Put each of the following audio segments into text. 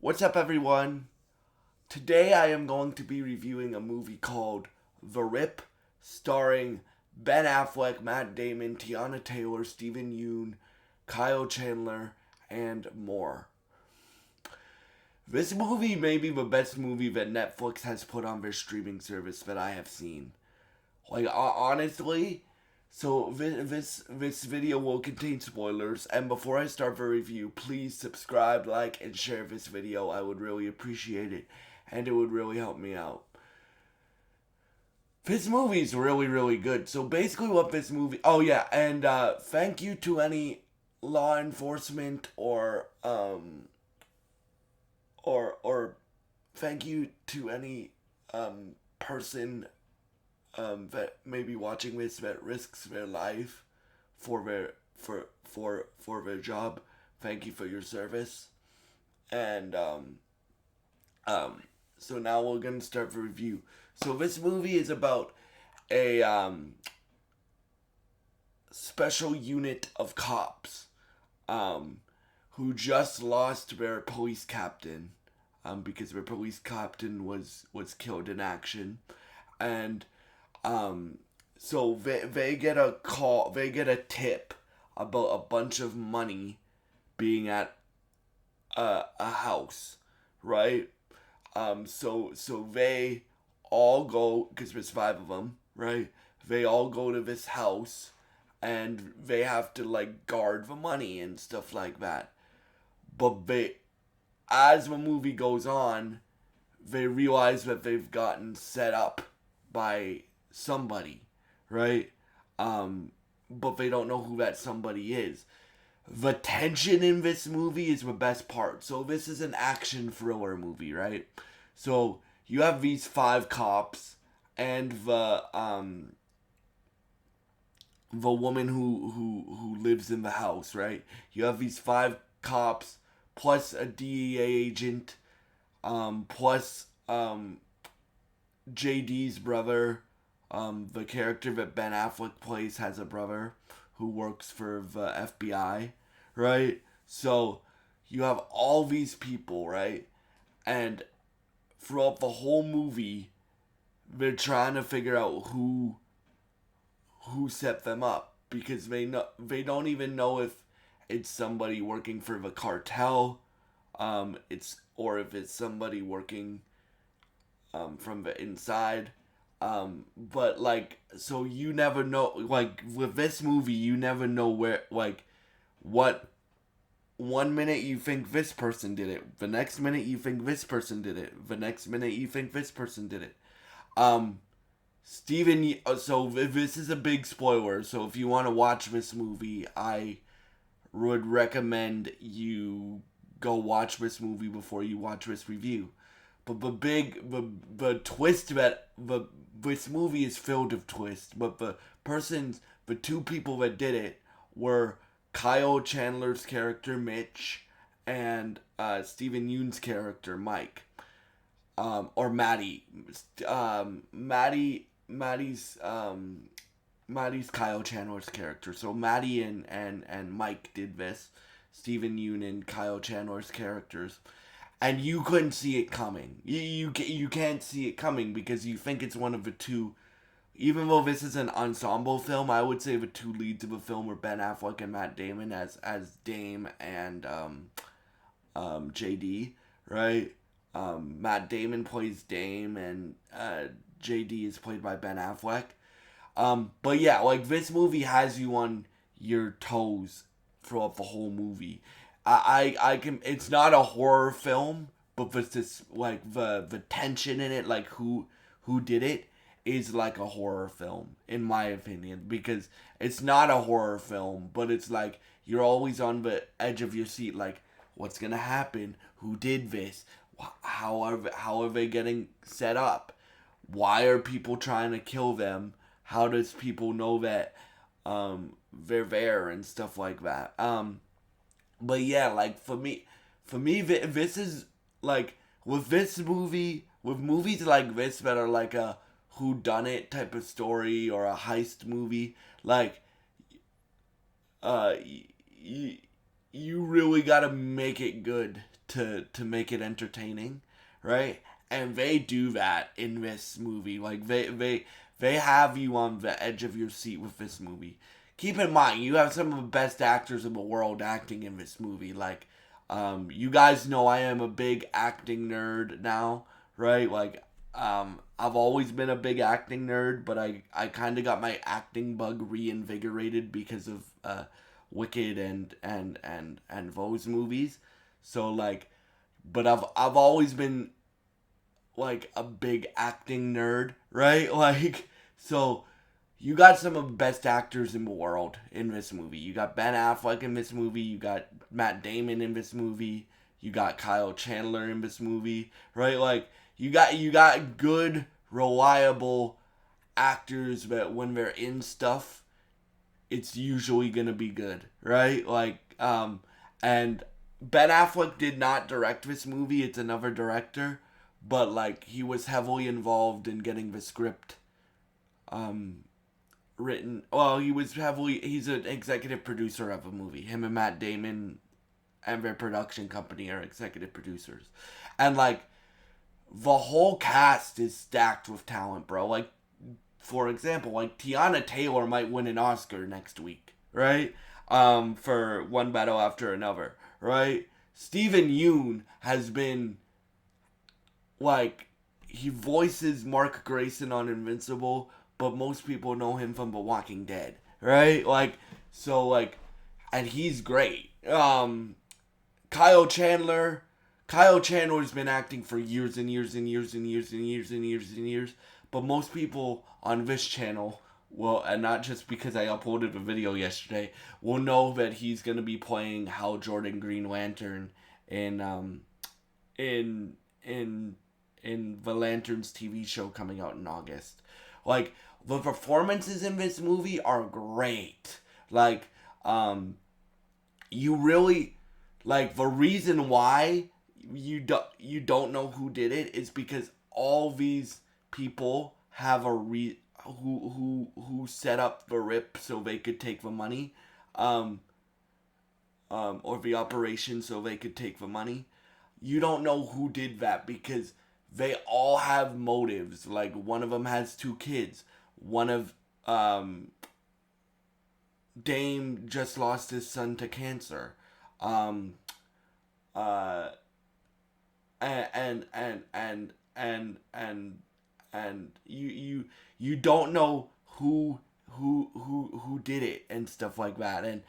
What's up, everyone? Today I am going to be reviewing a movie called The Rip, starring Ben Affleck, Matt Damon, Tiana Taylor, Steven Yeun, Kyle Chandler, and more. This movie may be the best movie that Netflix has put on their streaming service that I have seen. Honestly, so this video will contain spoilers, and before I start the review, please subscribe, like, and share this video. I would really appreciate it, and it would really help me out. This movie is really, really good. So basically what this movie... Oh, yeah, and thank you to any law enforcement or thank you to any person that may be watching this that risks their life for their job. Thank you for your service. And so now we're gonna start the review. So this movie is about a special unit of cops who just lost their police captain because their police captain was killed in action. And so they get a call, they get a tip about a bunch of money being at a house, right? So they all go, because there's 5 of them, right? They all go to this house, and they have to like guard the money and stuff like that. But as the movie goes on, they realize that they've gotten set up by somebody, right? But they don't know who that somebody is. The tension in this movie is the best part. So this is an action thriller movie, right? So you have these 5 cops and the woman who lives in the house, right? You have these 5 cops plus a DEA agent, plus JD's brother. The character that Ben Affleck plays has a brother who works for the FBI, right? So you have all these people, right? And throughout the whole movie, they're trying to figure out who set them up, because they don't even know if it's somebody working for the cartel, or if it's somebody working from the inside. But like, so you never know, like with this movie, you never know where, like, what, one minute you think this person did it, the next minute you think this person did it, the next minute you think this person did it. So this is a big spoiler, so if you want to watch this movie, I would recommend you go watch this movie before you watch this review. But the twist that this movie is filled with twists. But the 2 people that did it were Kyle Chandler's character Mitch and Steven Yeun's character Mike, or Maddie. Maddie's Kyle Chandler's character. So Maddie and Mike did this. Steven Yeun and Kyle Chandler's characters. And you couldn't see it coming. You can't see it coming because you think it's one of the 2. Even though this is an ensemble film, I would say the 2 leads of the film were Ben Affleck and Matt Damon as Dame and JD, right? Matt Damon plays Dame, and JD is played by Ben Affleck. But yeah, like, this movie has you on your toes throughout the whole movie. I can. It's not a horror film, but this, like, the tension in it, like who did it, is like a horror film in my opinion, because it's not a horror film, but it's like you're always on the edge of your seat, like, what's gonna happen? Who did this? How are they getting set up? Why are people trying to kill them? How does people know that they're there and stuff like that? But yeah, like, for me, this is, like, with this movie, with movies like this that are like a whodunit type of story or a heist movie, like, you really gotta make it good to make it entertaining, right? And they do that in this movie. Like they have you on the edge of your seat with this movie. Keep in mind, you have some of the best actors in the world acting in this movie. Like, you guys know I am a big acting nerd now, right? Like, I've always been a big acting nerd, but I kind of got my acting bug reinvigorated because of Wicked and those movies. So like, but I've always been like a big acting nerd, right? Like, so you got some of the best actors in the world in this movie. You got Ben Affleck in this movie. You got Matt Damon in this movie. You got Kyle Chandler in this movie, right? Like, you got good, reliable actors that when they're in stuff, it's usually gonna be good, right? Like, and Ben Affleck did not direct this movie. It's another director, but like he was heavily involved in getting the script written. Well, he's an executive producer of a movie. Him and Matt Damon and their production company are executive producers. And like the whole cast is stacked with talent, bro. Like, for example, like Tiana Taylor might win an Oscar next week, right? For One Battle After Another, right? Steven Yeun has been like, he voices Mark Grayson on Invincible, but most people know him from The Walking Dead, right? Like, so like, and he's great. Kyle Chandler. Kyle Chandler's been acting for years and years and years and years and years and years and years. But most people on this channel, well, and not just because I uploaded a video yesterday, will know that he's gonna be playing Hal Jordan Green Lantern in the Lanterns TV show coming out in August. Like, the performances in this movie are great. Like, you really, like, the reason why you don't know who did it is because all these people have who set up the rip so they could take the money, or the operation so they could take the money. You don't know who did that because they all have motives. Like, one of them has 2 kids. One of Dame just lost his son to cancer. And you don't know who did it and stuff like that. And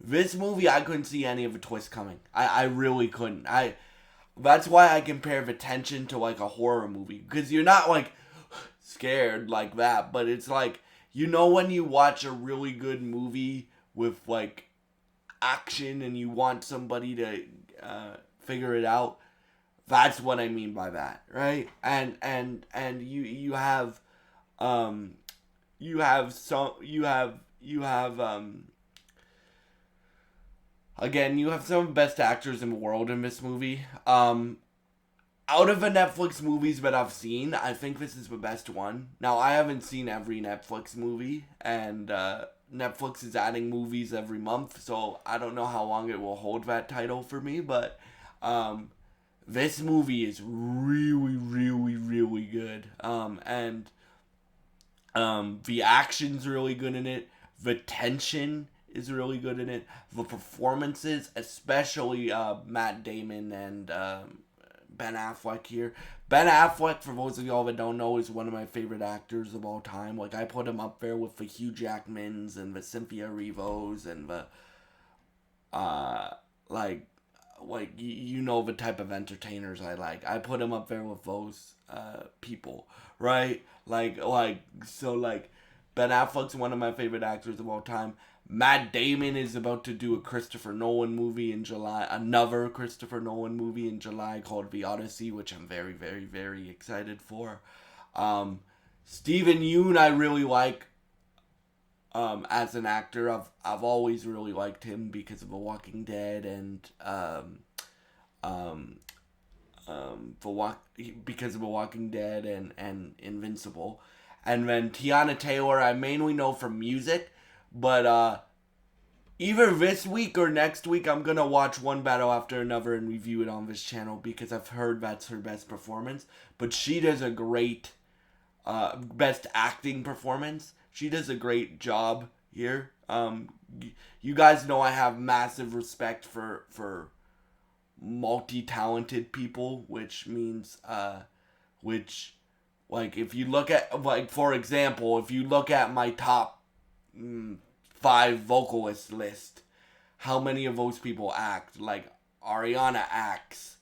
this movie, I couldn't see any of the twists coming. I really couldn't. That's why I compare the tension to like a horror movie, because you're not like scared like that, but it's like, you know, when you watch a really good movie with like action and you want somebody to figure it out. That's what I mean by that, right? And you have again, you have some of the best actors in the world in this movie. Out of the Netflix movies that I've seen, I think this is the best one. Now, I haven't seen every Netflix movie, and Netflix is adding movies every month, so I don't know how long it will hold that title for me, but this movie is really, really, really good. And the action's really good in it. The tension is really good in it. The performances, especially Matt Damon and Ben Affleck here. Ben Affleck, for those of y'all that don't know, is one of my favorite actors of all time. Like, I put him up there with the Hugh Jackmans and the Cynthia Erivo's and the you know the type of entertainers I like. I put him up there with those people, right? Like Ben Affleck's one of my favorite actors of all time. Matt Damon is about to do a Christopher Nolan movie in July, another Christopher Nolan movie in July called The Odyssey, which I'm very, very, very excited for. Steven Yeun I really like as an actor. I've always really liked him because of The Walking Dead and because of The Walking Dead and Invincible. And then Tiana Taylor I mainly know from music, but either this week or next week, I'm gonna watch one battle after another and review it on this channel because I've heard that's her best performance. But she does a great, best acting performance. She does a great job here. You guys know I have massive respect for multi-talented people, which means, like, if you look at, like, for example, if you look at my top 5 vocalist list, how many of those people act? Like, Ariana acts,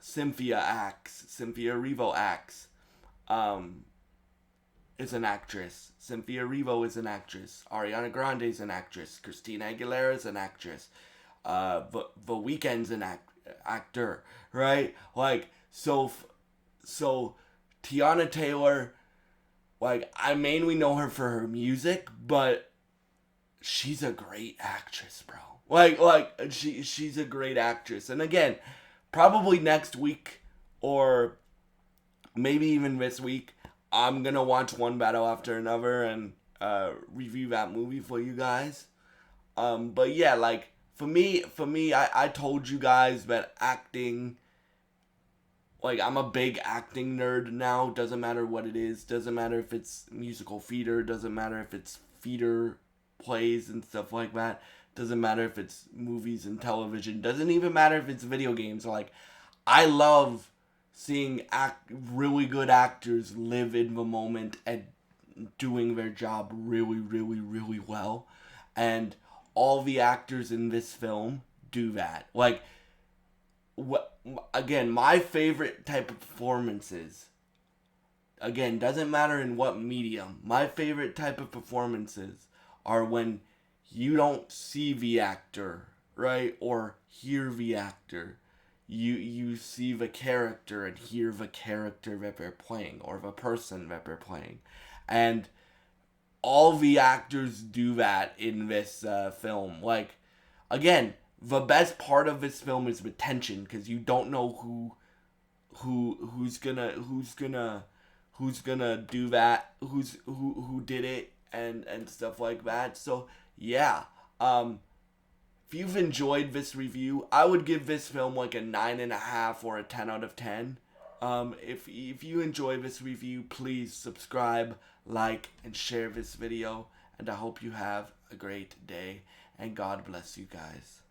Cynthia acts, Cynthia Erivo acts, is an actress. Cynthia Erivo is an actress. Ariana Grande is an actress. Christina Aguilera is an actress. The Weeknd's an actor, right? Like, so Tiana Taylor, like, I mainly know her for her music, but she's a great actress, bro. She's a great actress. And again, probably next week or maybe even this week, I'm gonna watch one battle after another and review that movie for you guys. But yeah, like, for me, I told you guys that acting, like, I'm a big acting nerd now. Doesn't matter what it is. Doesn't matter if it's musical theater. Doesn't matter if it's theater plays and stuff like that. Doesn't matter if it's movies and television. Doesn't even matter if it's video games. Like, I love seeing really good actors live in the moment and doing their job really, really, really well. And all the actors in this film do that. Like, again, my favorite type of performances, again, doesn't matter in what medium, my favorite type of performances are when you don't see the actor, right, or hear the actor. You see the character and hear the character that they're playing, or the person that they're playing. And all the actors do that in this film. Like, again, the best part of this film is the tension, because you don't know who's gonna do that, who did it, and stuff like that. So yeah, if you've enjoyed this review, I would give this film like a 9.5 or a 10 out of 10. If you enjoy this review, please subscribe, like, and share this video. And I hope you have a great day. And God bless you guys.